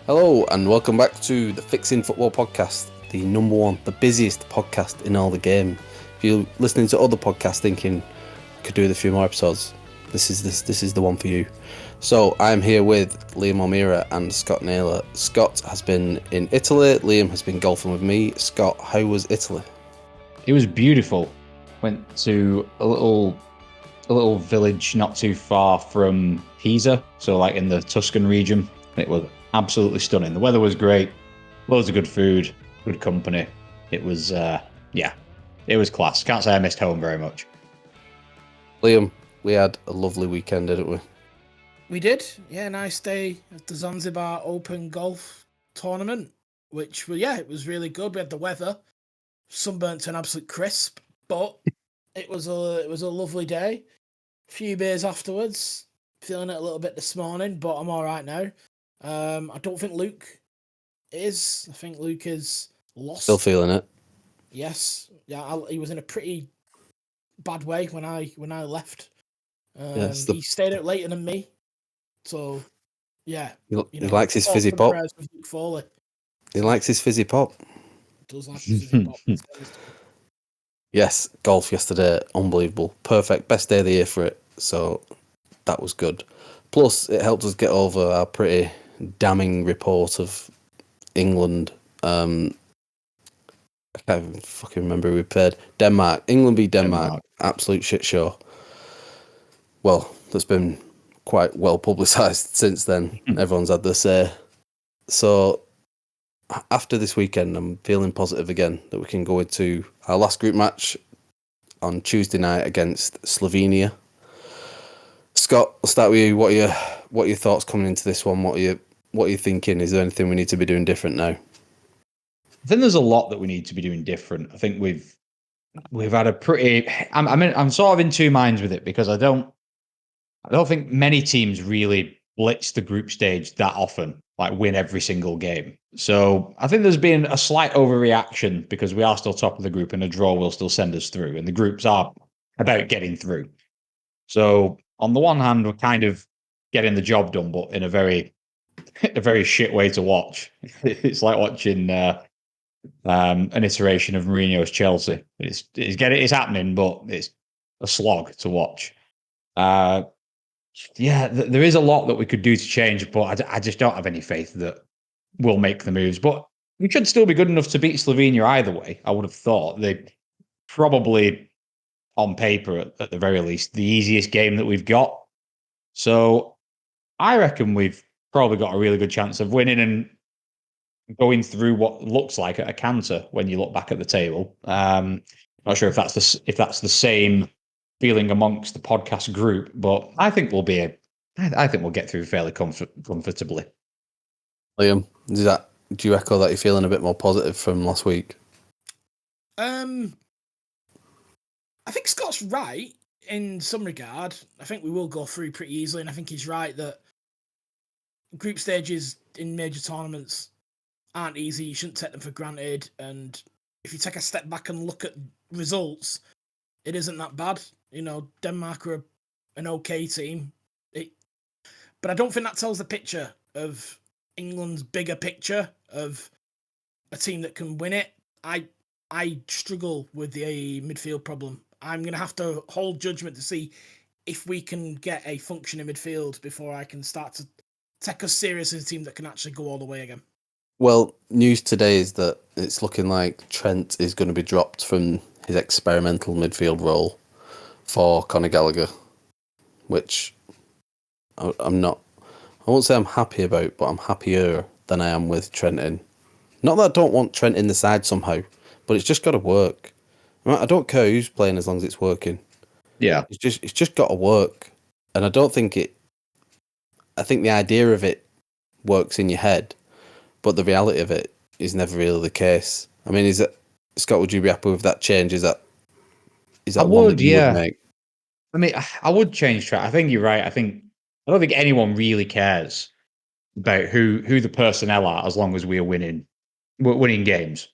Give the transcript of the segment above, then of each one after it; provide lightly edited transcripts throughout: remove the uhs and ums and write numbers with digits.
Hello and welcome back to the Fixing Football podcast, the number one, the busiest podcast in all the game. If you're listening to other podcasts thinking could do with a few more episodes, this is the one for you. So I'm here with Liam O'Meara and Scott Naylor. Scott has been in Italy. Liam has been golfing with me. Scott, how was Italy? It was beautiful. Went to a little village not too far from Pisa, so like in the Tuscan region. It was absolutely stunning. The weather was great, loads of good food, good company. It was it was class. Can't say I missed home very much. Liam, we had a lovely weekend, didn't we? We did, yeah. Nice day at the Zanzibar Open Golf Tournament, which, it was really good. We had the weather, sunburnt to an absolute crisp, but it was a lovely day. A few beers afterwards, feeling it a little bit this morning, but I'm all right now. I don't think Luke is. I think Luke is lost. Still feeling it. Yes, yeah. He was in a pretty bad way when I left. Yes, He stayed out later than me. So, yeah. He likes his fizzy pop. He likes his fizzy pop. Does like his fizzy pop. Yes, golf yesterday, unbelievable. Perfect. Best day of the year for it. So that was good. Plus, it helped us get over our pretty damning report of England. I can't even fucking remember who we played. Denmark. England beat Denmark. Absolute shit show. Well, that's been quite well publicised since then. Everyone's had their say. So after this weekend, I'm feeling positive again that we can go into our last group match on Tuesday night against Slovenia. Scott, I'll start with you. What are your thoughts coming into this one? What are you thinking? Is there anything we need to be doing different now? I think there's a lot that we need to be doing different. I think we've had a pretty. I'm sort of in two minds with it because I don't think many teams really blitz the group stage that often, like win every single game. So I think there's been a slight overreaction because we are still top of the group and a draw will still send us through, and the groups are about getting through. So on the one hand, we're kind of getting the job done, but in a very shit way to watch. It's like watching an iteration of Mourinho's Chelsea. It's happening, but it's a slog to watch. There is a lot that we could do to change, but I just don't have any faith that we'll make the moves. But we should still be good enough to beat Slovenia either way. I would have thought they probably, on paper at the very least, the easiest game that we've got. So I reckon we've probably got a really good chance of winning and going through what looks like a canter when you look back at the table. Not sure if that's the same feeling amongst the podcast group, but I think we'll get through fairly comfortably. Liam, do you echo that you're feeling a bit more positive from last week? I think Scott's right in some regard. I think we will go through pretty easily, and I think he's right that group stages in major tournaments aren't easy. You shouldn't take them for granted. And if you take a step back and look at results, it isn't that bad. Denmark are an okay team. But I don't think that tells the picture of England's bigger picture of a team that can win it. I struggle with the midfield problem. I'm going to have to hold judgment to see if we can get a functioning midfield before I can start to take us serious as a team that can actually go all the way again. Well, news today is that it's looking like Trent is going to be dropped from his experimental midfield role for Conor Gallagher, which I won't say I'm happy about, but I'm happier than I am with Trent in. Not that I don't want Trent in the side somehow, but it's just got to work. I don't care who's playing as long as it's working. Yeah. It's just got to work. And I think the idea of it works in your head, but the reality of it is never really the case. I mean, Scott, would you be happy with that change? Is that one that you would make? I mean, I would change track. I think you're right. I don't think anyone really cares about who the personnel are as long as we're winning games.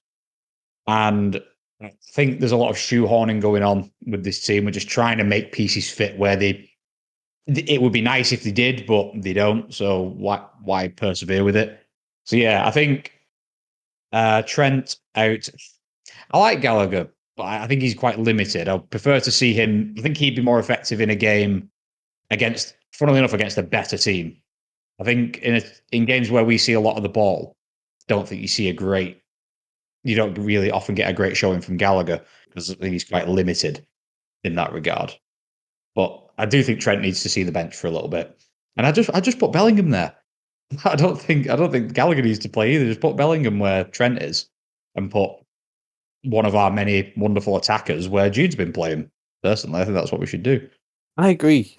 And I think there's a lot of shoehorning going on with this team. We're just trying to make pieces fit where it would be nice if they did, but they don't. So why persevere with it? So yeah, I think Trent out. I like Gallagher, but I think he's quite limited. I prefer to see him. I think he'd be more effective in a game against, funnily enough, against a better team. I think in games where we see a lot of the ball, don't think you don't really often get a great showing from Gallagher because I think he's quite limited in that regard. But I do think Trent needs to see the bench for a little bit. And I just put Bellingham there. I don't think Gallagher needs to play either. Just put Bellingham where Trent is and put one of our many wonderful attackers where Jude's been playing. Personally, I think that's what we should do. I agree.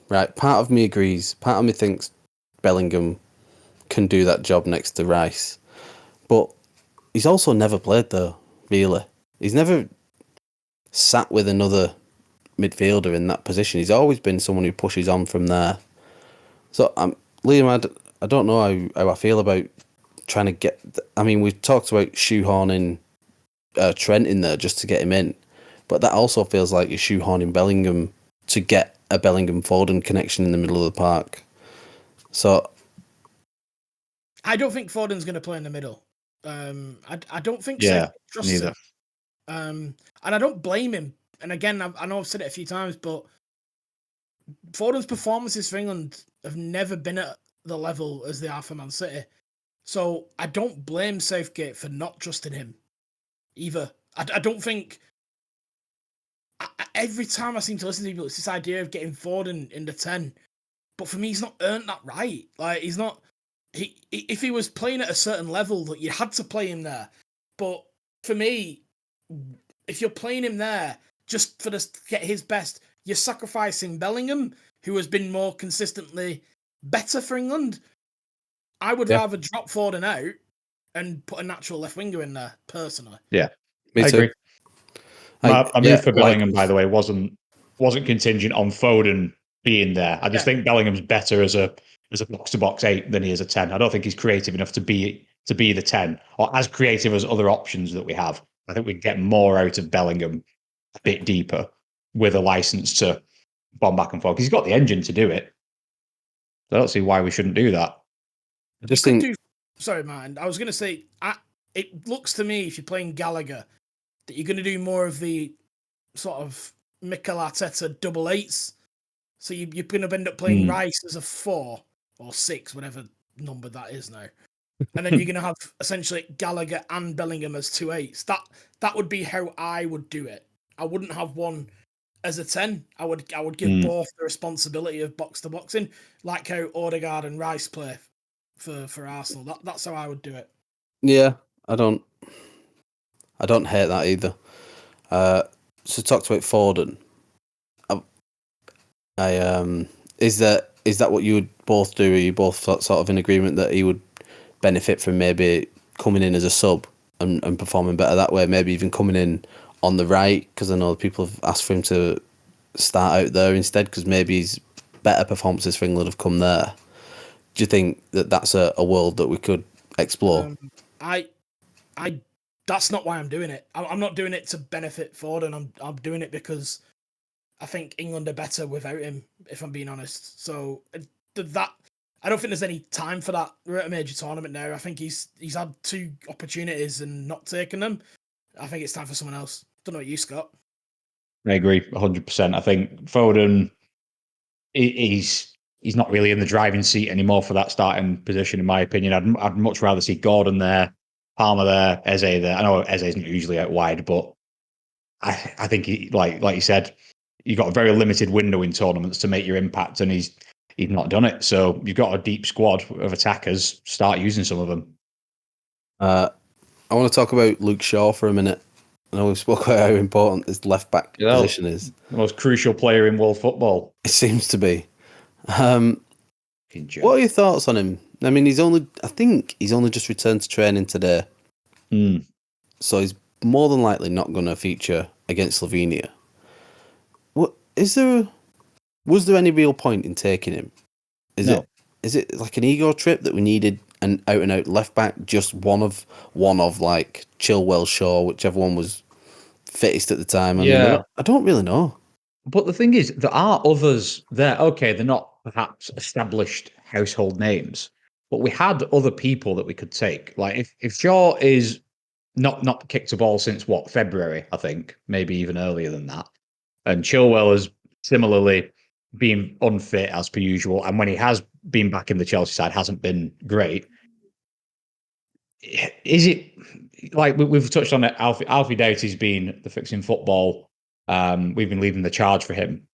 Right, part of me agrees. Part of me thinks Bellingham can do that job next to Rice. But he's also never played there, really. He's never sat with another midfielder in that position. He's always been someone who pushes on from there. So, Liam, I don't know how I feel about trying to get... I mean, we've talked about shoehorning Trent in there just to get him in. But that also feels like you're shoehorning Bellingham to get a Bellingham-Foden connection in the middle of the park. So... I don't think Foden's going to play in the middle. I don't think Yeah, trusts neither. him. And I don't blame him. And again, I know I've said it a few times, but Foden's performances for England have never been at the level as they are for Man City. So I don't blame Southgate for not trusting him either. I don't think... every time I seem to listen to people, it's this idea of getting Foden in the 10. But for me, he's not earned that right. Like, he's not... If he was playing at a certain level, that you had to play him there. But for me, if you're playing him there just for to get his best, you're sacrificing Bellingham, who has been more consistently better for England. I would rather drop Foden out and put a natural left winger in there, personally. Yeah, Me I too. agree. My move for Bellingham, by the way, wasn't contingent on Foden being there. I just think Bellingham's better as a box to box 8 than he is a 10. I don't think he's creative enough to be the 10 or as creative as other options that we have. I think we can get more out of Bellingham a bit deeper with a license to bomb back and forth. He's got the engine to do it. I don't see why we shouldn't do that. I just think... Sorry, man. I was going to say, it looks to me, if you're playing Gallagher, that you're going to do more of the sort of Mikel Arteta double 8s. So you're going to end up playing Rice as a 4 or 6, whatever number that is now. And then you're going to have essentially Gallagher and Bellingham as 2 8s. That would be how I would do it. I wouldn't have one as a 10. I would give both the responsibility of box to boxing, like how Odegaard and Rice play for Arsenal. That's how I would do it. Yeah, I don't hate that either. So talked about Foden. Is that what you would both do? Are you both sort of in agreement that he would benefit from maybe coming in as a sub and performing better that way? Maybe even coming in on the right, because I know people have asked for him to start out there instead, because maybe his better performances for England have come there. Do you think that that's a world that we could explore? That's not why I'm doing it. I'm not doing it to benefit Foden. I'm doing it because I think England are better without him, if I'm being honest. So that I don't think there's any time for that. We're at a major tournament now. I think he's had 2 opportunities and not taken them. I think it's time for someone else. Don't know what you, Scott. I agree 100%. I think Foden, he's not really in the driving seat anymore for that starting position, in my opinion. I'd much rather see Gordon there, Palmer there, Eze there. I know Eze's not usually out wide, but I think he, like you said, you've got a very limited window in tournaments to make your impact, and he's not done it. So you've got a deep squad of attackers. Start using some of them. I want to talk about Luke Shaw for a minute. I know we've spoken about how important his left back position is. The most crucial player in world football. It seems to be. What are your thoughts on him? I mean, I think he's only just returned to training today. So he's more than likely not going to feature against Slovenia. Was there any real point in taking him? Is it like an ego trip that we needed an out and out left back, just one of like Chilwell, Shaw, whichever one was fittest at the time? I mean, I don't really know. But the thing is, there are others there. Okay, they're not perhaps established household names, but we had other people that we could take. Like if Shaw is not kicked a ball since what, February, I think, maybe even earlier than that. And Chilwell has similarly been unfit as per usual, and when he has been back in the Chelsea side, hasn't been great. Is it like we've touched on it? Alfie Doughty's been the fixing football. We've been leading the charge for him,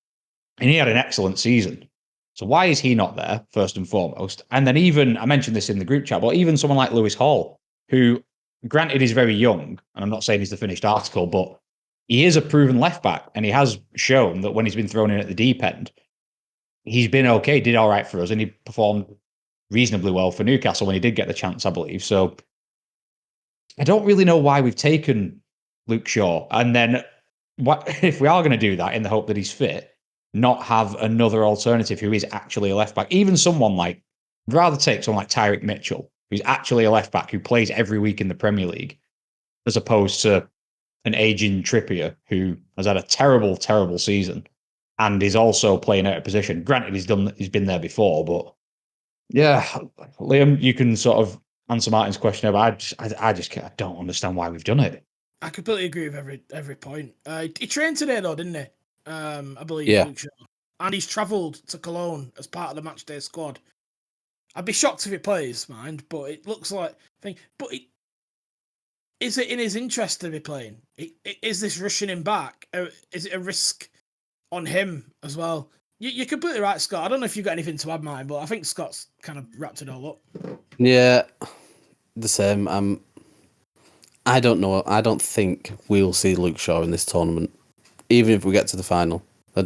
and he had an excellent season. So why is he not there first and foremost? And then even I mentioned this in the group chat, but even someone like Lewis Hall, who granted is very young, and I'm not saying he's the finished article, but he is a proven left back, and he has shown that when he's been thrown in at the deep end, he's been okay, did all right for us, and he performed reasonably well for Newcastle when he did get the chance, I believe. So I don't really know why we've taken Luke Shaw, and then what if we are going to do that in the hope that he's fit, not have another alternative who is actually a left back, even someone like I'd rather take someone like Tyrick Mitchell, who's actually a left back who plays every week in the Premier League, as opposed to an aging Trippier who has had a terrible, terrible season and is also playing out of position. Granted, he's been there before, but yeah, Liam, you can sort of answer Martin's question, but I don't understand why we've done it. I completely agree with every point. He trained today though, didn't he? I believe. Yeah. Luke Shaw. And he's travelled to Cologne as part of the matchday squad. I'd be shocked if he plays, mind, but it looks like thing. But is it in his interest to be playing? Is this rushing him back? Is it a risk on him as well? You're completely right, Scott. I don't know if you've got anything to add, mine, but I think Scott's kind of wrapped it all up. Yeah, the same. I don't know. I don't think we'll see Luke Shaw in this tournament, even if we get to the final. We're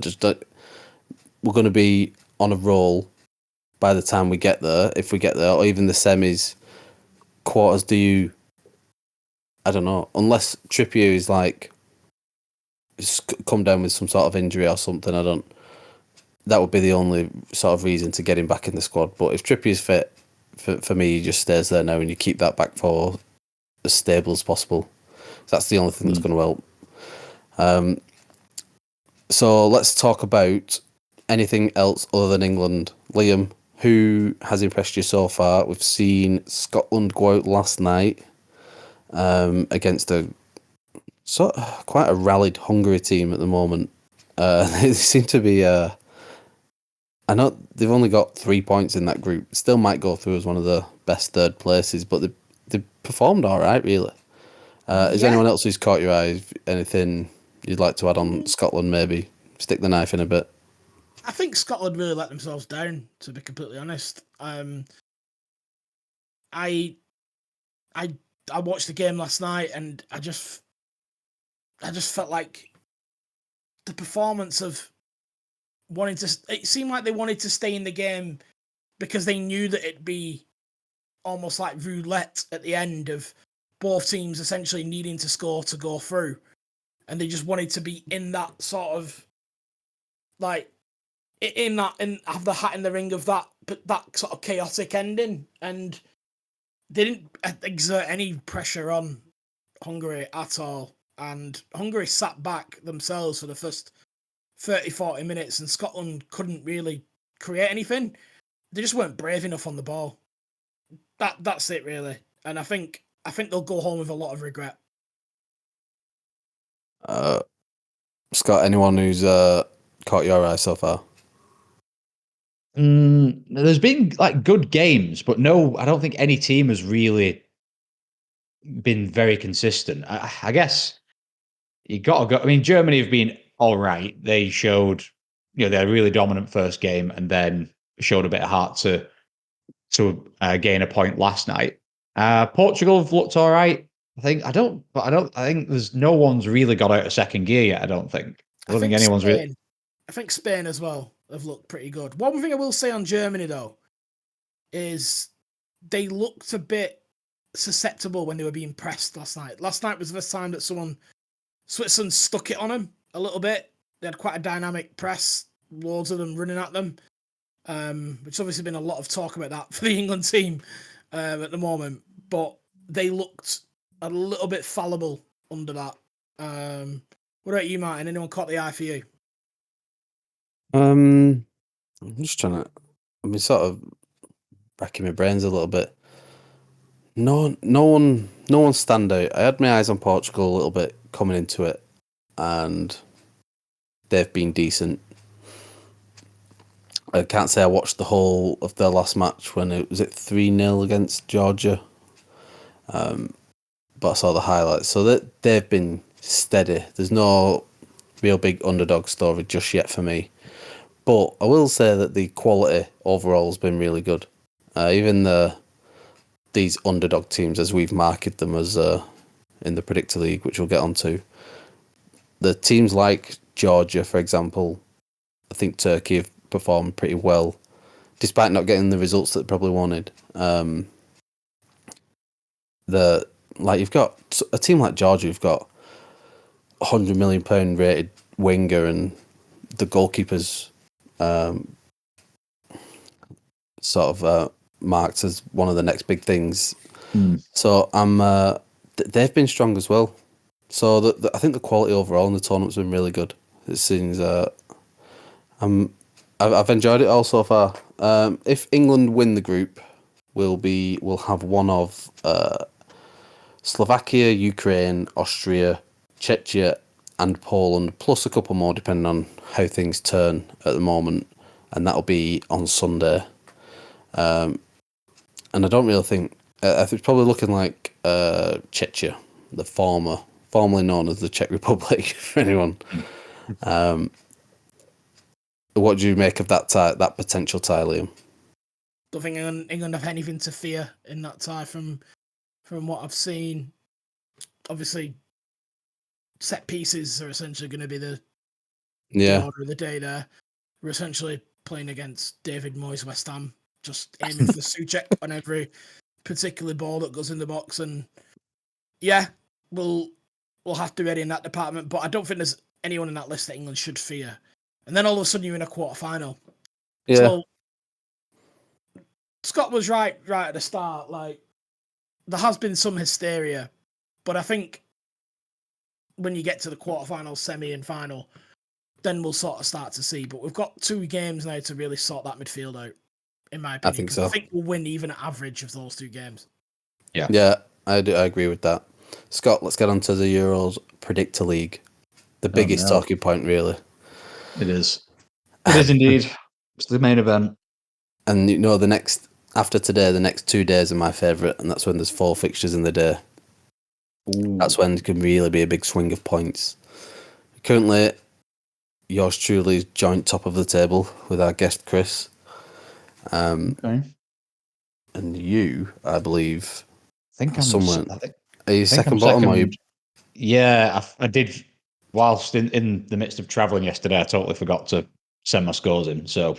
going to be on a roll by the time we get there, if we get there, or even the semis, quarters. I don't know. Unless Trippier is like come down with some sort of injury or something, that would be the only sort of reason to get him back in the squad. But if Trippier's fit, for me, he just stays there now, and you keep that back four as stable as possible. That's the only thing that's going to help. So let's talk about anything else other than England. Liam, who has impressed you so far? We've seen Scotland go out last night against quite a rallied Hungary team at the moment. They seem to be. I know they've only got 3 points in that group. Still might go through as one of the best third places, but they performed all right, really. Is there anyone else who's caught your eye? Anything you'd like to add on Scotland? Maybe stick the knife in a bit. I think Scotland really let themselves down, to be completely honest. I watched the game last night, and I just felt like the performance of wanting to. It seemed like they wanted to stay in the game because they knew that it'd be almost like roulette at the end of both teams essentially needing to score to go through, and they just wanted to be in that sort of like in that and have the hat in the ring of that, but that sort of chaotic ending, and they didn't exert any pressure on Hungary at all. And Hungary sat back themselves for the first 30-40 minutes, and Scotland couldn't really create anything. They just weren't brave enough on the ball. That's it, really. And I think they'll go home with a lot of regret. Scott, anyone who's caught your eye so far? There's been like good games, but no, I don't think any team has really been very consistent. I guess you got to go. I mean, Germany have been all right. They showed, they had a really dominant first game, and then showed a bit of heart to gain a point last night. Portugal have looked all right. I think there's no one's really got out of second gear yet. I don't think anyone's Spain, really. I think Spain as well have looked pretty good. One thing I will say on Germany though is they looked a bit susceptible when they were being pressed last night. Last night was the first time that Switzerland stuck it on them a little bit. They had quite a dynamic press, loads of them running at them, which obviously been a lot of talk about that for the England team at the moment. But they looked a little bit fallible under that. What about you, Martin? Anyone caught the eye for you? I'm just trying to. I mean, sort of racking my brains a little bit. No one stand out. I had my eyes on Portugal a little bit coming into it, and they've been decent. I can't say I watched the whole of their last match when it was 3-0 against Georgia, but I saw the highlights. So that they've been steady. There's no real big underdog story just yet for me, but I will say that the quality overall has been really good. Even these underdog teams, as we've marketed them as in the Predictor League, which we'll get onto, the teams like Georgia, for example, I think Turkey have performed pretty well, despite not getting the results that they probably wanted. You've got a team like Georgia, you've got £100 million rated winger, and the goalkeeper's marked as one of the next big things. So they've been strong as well. So I think the quality overall in the tournament's been really good. It seems I've enjoyed it all so far. If England win the group, we'll have one of Slovakia, Ukraine, Austria, Czechia, and Poland, plus a couple more depending on how things turn at the moment, and that'll be on Sunday. And I don't really think I think it's probably looking like Czechia, the formerly known as the Czech Republic, for anyone. What do you make of that potential tie, Liam? Don't think England have anything to fear in that tie from what I've seen. Obviously, set pieces are essentially going to be the order of the day there. We're essentially playing against David Moyes' West Ham, just aiming for Souček on every particular ball that goes in the box. And yeah, we'll have to be ready in that department. But I don't think there's anyone in that list that England should fear. And then all of a sudden you're in a quarter-final. Yeah. So Scott was right at the start. Like, there has been some hysteria, but I think when you get to the quarter-final, semi, and final, then we'll sort of start to see. But we've got 2 games now to really sort that midfield out, in my opinion. I think so. I think we'll win even at average of those 2 games. Yeah, I agree with that. Scott, let's get on to the Euros Predictor League. The biggest talking point, really. It is. It is indeed. It's the main event. And after today, the next 2 days are my favourite, and that's when there's 4 fixtures in the day. Ooh. That's when it can really be a big swing of points. Currently, yours truly is joint top of the table with our guest Chris. Okay. And you, I believe, I think I'm somewhere. Are you I think second I'm bottom? second. Or you... Yeah, I did. Whilst in the midst of travelling yesterday, I totally forgot to send my scores in. So,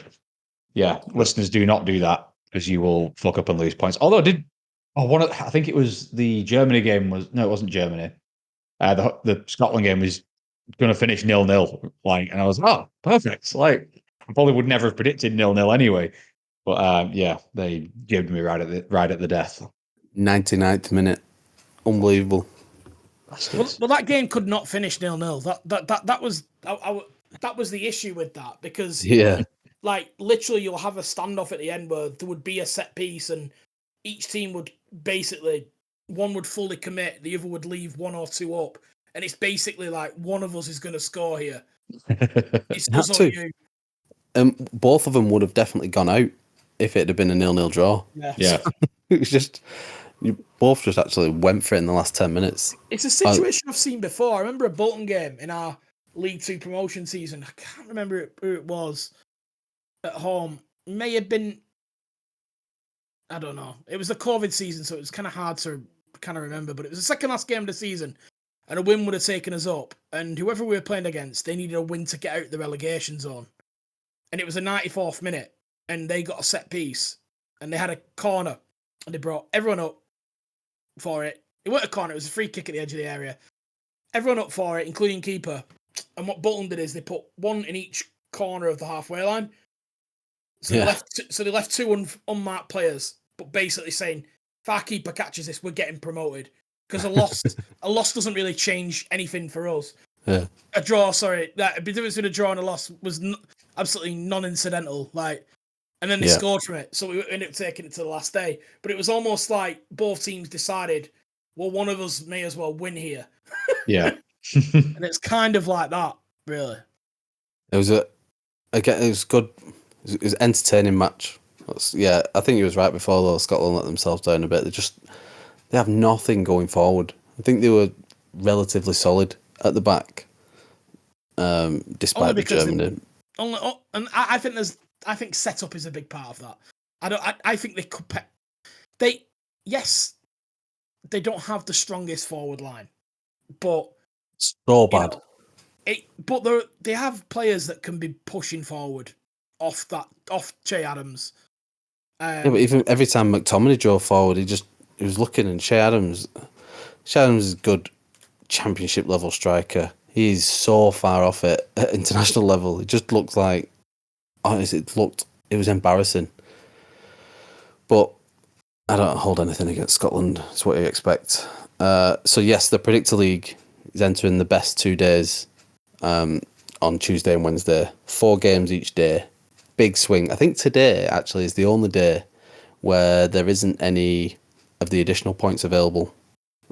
yeah, listeners, do not do that because you will fuck up and lose points. Although I think it was the Germany game it wasn't Germany. The Scotland game was going to finish 0-0. And I was, perfect. I probably would never have predicted 0-0 anyway. But yeah, they gave me right at the death. 99th minute, unbelievable. Well, that game could not finish 0-0. That was the issue with that, because literally you'll have a standoff at the end where there would be a set piece and each team would basically, one would fully commit, the other would leave 1 or 2 up, and it's basically like one of us is going to score here. It's us or you. Both of them would have definitely gone out if it had been a 0-0 draw. Yeah. It was just. You both just actually went for it in the last 10 minutes. It's a situation I've seen before. I remember a Bolton game in our League 2 promotion season. I can't remember who it was at home. It may have been, I don't know. It was the COVID season, so it was kind of hard to kind of remember. But it was the second last game of the season, and a win would have taken us up. And whoever we were playing against, they needed a win to get out the relegation zone. And it was the 94th minute, and they got a set piece, and they had a corner, and they brought everyone up for it. It wasn't a corner, it was a free kick at the edge of the area. Everyone up for it, including keeper. And what Bolton did is they put 1 in each corner of the halfway line. So they left 2 unmarked players, but basically saying, if our keeper catches this, we're getting promoted. Because a loss doesn't really change anything for us. Yeah. A draw, sorry, the difference between a draw and a loss was absolutely non-incidental. and then they Yeah. scored from it. So we ended up taking it to the last day. But it was almost like both teams decided, well, one of us may as well win here. Yeah. And it's kind of like that, really. It was it was good. It was an entertaining match. Yeah, I think he was right before though. Scotland let themselves down a bit. They have nothing going forward. I think they were relatively solid at the back, despite the Germany. And I think setup is a big part of that. I think they could. Yes, they don't have the strongest forward line, but So bad. But they have players that can be pushing forward off Che Adams. Yeah, but even every time McTominay drove forward, he was looking, and Che Adams is a good championship level striker. He's so far off it at international level. It just looked like, honestly, it was embarrassing. But I don't hold anything against Scotland. It's what you expect. So yes, the Predictor League is entering the best 2 days on Tuesday and Wednesday. 4 games each day. Big swing. I think today actually is the only day where there isn't any of the additional points available.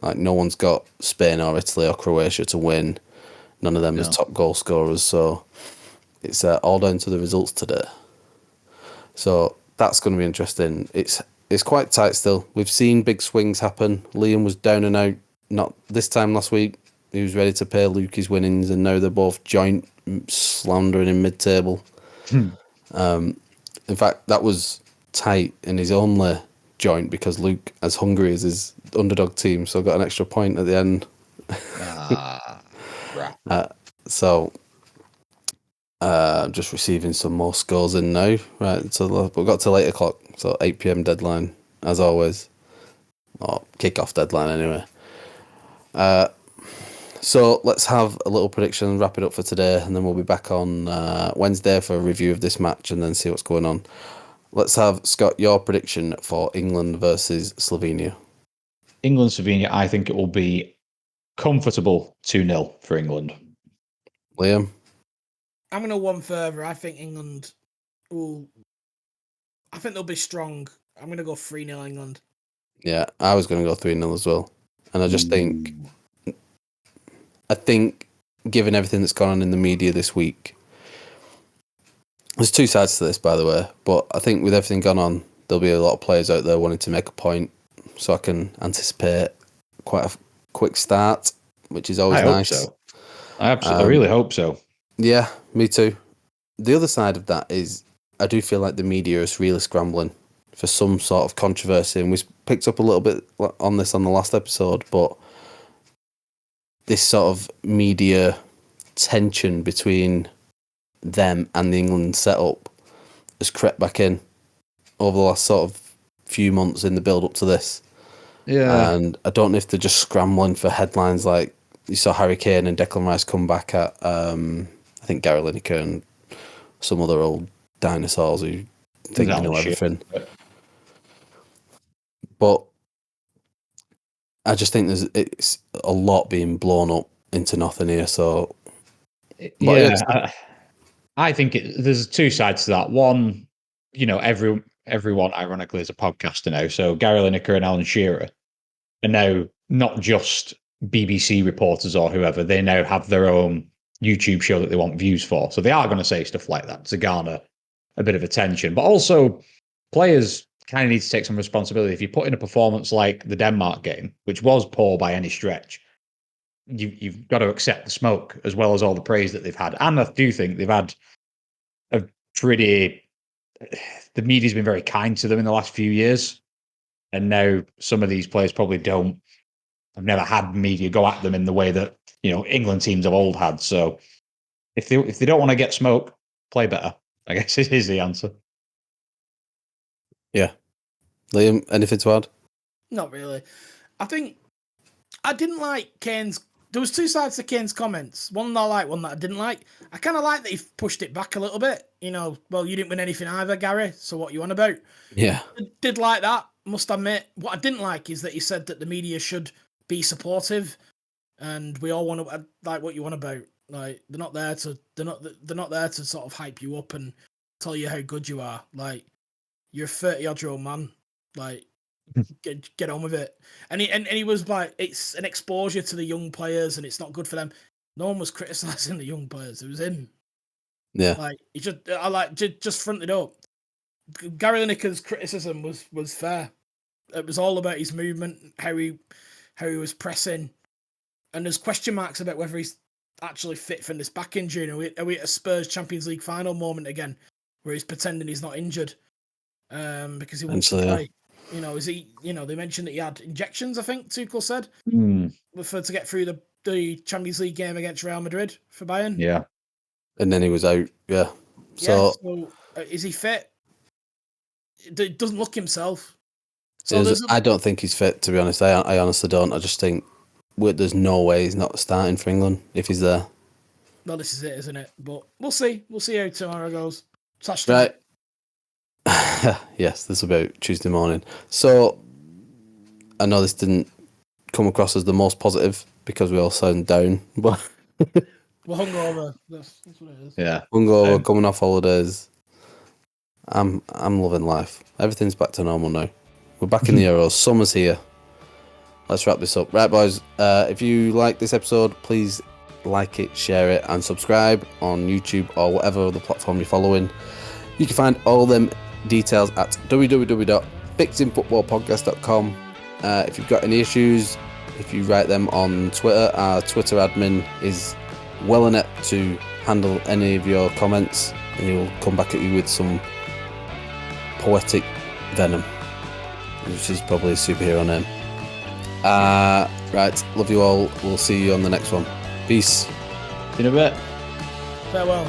Like no one's got Spain or Italy or Croatia to win. None of them as top goal scorers. So it's all down to the results today. So that's going to be interesting. It's quite tight still. We've seen big swings happen. Liam was down and out. Not this time last week. He was ready to pay Luke his winnings, and now they're both joint slandering in mid-table. In fact, that was tight in his only joint because Luke, as Hungary as his underdog team, so got an extra point at the end. Right. So just receiving some more scores in now. Right, so we've got till 8 o'clock, so 8 p.m. deadline as always, or kick-off deadline anyway. So let's have a little prediction and wrap it up for today, and then we'll be back on Wednesday for a review of this match and then see what's going on. Let's have, Scott, your prediction for England versus Slovenia. England, Slovenia, I think it will be comfortable 2-0 for England. Liam? I'm going to one further. I think England I think they'll be strong. I'm going to go 3-0 England. Yeah, I was going to go 3-0 as well. And I just think, given everything that's gone on in the media this week, there's 2 sides to this, by the way, but I think with everything gone on, there'll be a lot of players out there wanting to make a point, so I can anticipate quite a quick start, which is always nice. Hope so. I really hope so. Yeah, me too. The other side of that is I do feel like the media is really scrambling for some sort of controversy, and we picked up a little bit on this on the last episode, but this sort of media tension between them and the England setup has crept back in over the last sort of few months in the build up to this. Yeah. And I don't know if they're just scrambling for headlines like you saw Harry Kane and Declan Rice come back at I think Gary Lineker and some other old dinosaurs who think they know everything. But I just think it's a lot being blown up into nothing here. So yeah, I think there's 2 sides to that. One, everyone ironically is a podcaster now. So Gary Lineker and Alan Shearer are now not just BBC reporters or whoever. They now have their own YouTube show that they want views for. So they are going to say stuff like that to garner a bit of attention. But also, players kind of need to take some responsibility. If you put in a performance like the Denmark game, which was poor by any stretch, you've got to accept the smoke as well as all the praise that they've had. And I do think they've had the media's been very kind to them in the last few years. And now some of these players probably have never had media go at them in the way that, England teams of old had. So if they don't want to get smoke, play better, I guess is the answer. Yeah. Liam, anything to add? Not really. I think I didn't like Kane's. There was 2 sides to Kane's comments. One that I liked, one that I didn't like. I kind of like that he pushed it back a little bit. Well, you didn't win anything either, Gary. So what you on about? Yeah. I did like that, must admit. What I didn't like is that he said that the media should be supportive, and we all want to like what you want about. Like they're not there to sort of hype you up and tell you how good you are. Like you're a 30-odd-year-old man. Like, get on with it. And he was like, it's an exposure to the young players, and it's not good for them. No one was criticizing the young players. It was him. Yeah. Like, he just fronted up. Gary Lineker's criticism was fair. It was all about his movement, how he was pressing, and there's question marks about whether he's actually fit from this back injury. Are we at a Spurs Champions League final moment again, where he's pretending he's not injured, because he wants to play? You know, is he? You know, they mentioned that he had injections. I think Tuchel said to get through the Champions League game against Real Madrid for Bayern. Yeah, and then he was out. Yeah. So, is he fit? It doesn't look himself. So I don't think he's fit, to be honest. I honestly don't. I just think there's no way he's not starting for England if he's there. Well, this is it, isn't it? But we'll see. We'll see how tomorrow goes. Right. Yes, this will be out Tuesday morning. So, I know this didn't come across as the most positive because we all sound down, but we're hungover. That's what it is. Yeah, hungover, coming off holidays. I'm loving life. Everything's back to normal now. We're back in the Euros. Summer's here. Let's wrap this up. Right, boys. If you like this episode, please like it, share it, and subscribe on YouTube or whatever other platform you're following. You can find all them details at www.fixingfootballpodcast.com. If you've got any issues, if you write them on Twitter, our Twitter admin is well inept to handle any of your comments, and he'll come back at you with some poetic venom, which is probably a superhero name. Right, love you all. We'll see you on the next one. Peace. In a bit. Farewell.